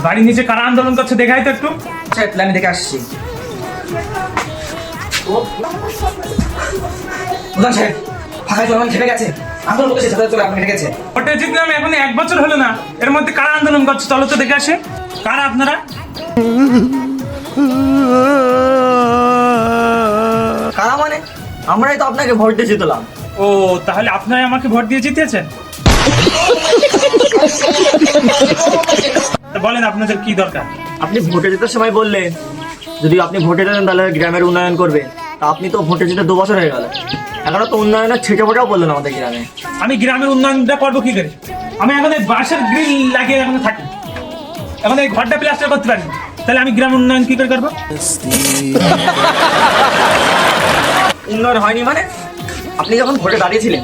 বাড়ির নিচে কারা আন্দোলন করছে দেখাই তো একটু। আচ্ছা প্ল্যান দেখে আসছি। প্রধান সাহেব ফাঁকায় জনগণ খেপে গেছে, আন্দোলন করছে, সাথে চলে আপনি হেঁটে গেছে। ভোটে জিতলাম এখন 1 বছর হলো না, এর মধ্যে কারা আন্দোলন করছে চলো তো দেখে আসে। কারা আপনারা? কারা মানে? আমরাই তো আপনাকে ভোট দিয়ে জিতলাম। ও তাহলে আপনারাই আমাকে ভোট দিয়ে জিতেছেন। তো বলেন আপনাদের কি দরকার? আপনি ভোটে যেতে সময় বললেন যদি আপনি ভোটে যেতেন তাহলে গ্রামের উন্নয়ন করবে। তা আপনি তো ভোটে যেতে 2 বছর হয়ে গেল, এখনো তো উন্নয়নের ছিটে ফোটাও বললেন আমাদের গ্রামে। আমি গ্রামের উন্নয়নটা করবো কি করে? আমি এখন এই বাঁশের গ্রিল লাগিয়ে এখন থাকি, এখন এই ঘরটা প্লাস্টার করতে পারি, তাহলে আমি গ্রামের উন্নয়ন কি করে করবো? উন্নয়ন হয়নি মানে? আপনি যখন ভোটে দাঁড়িয়েছিলেন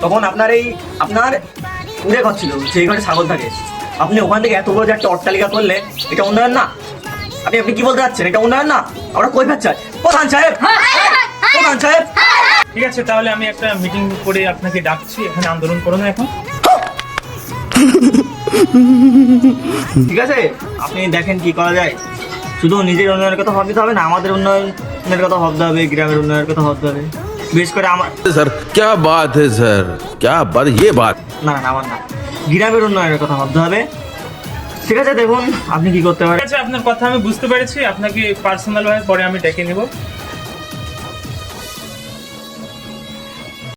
তখন আপনার কুড়ে ঘর ছিল, সেই ঘরে ছাগল থাকে। আপনি ওখান থেকে এত বড় যে একটা অট্টালিকা করলেন, এটা উন্নয়ন না? আপনি কি বলতে চাচ্ছেন এটা উন্নয়ন না? আমরা কই চাই প্রধান সাহেব, প্রধান সাহেব। ঠিক আছে তাহলে আমি একটা মিটিং করে আপনাকে ডাকছি, এখানে আন্দোলন করো না এখন। ঠিক আছে, আপনি দেখেন কি করা যায়। শুধু নিজের উন্নয়নের কথা ভাবতে হবে না, আমাদের উন্নয়নের কথা ভাবতে হবে, গ্রামের উন্নয়নের কথা ভাবতে হবে। বিশেষ করে আমার सर क्या बात है सर, क्या बात, ये बात না না আমার না, গ্রামের উন্নয়নের কথা ভাবতে হবে। ঠিক আছে দেখুন আপনি কি করতে পারেন। ঠিক আছে আপনার কথা আমি বুঝতে পেরেছি, আপনাকে পার্সোনাল ভাবে পরে আমি ডেকে নেব।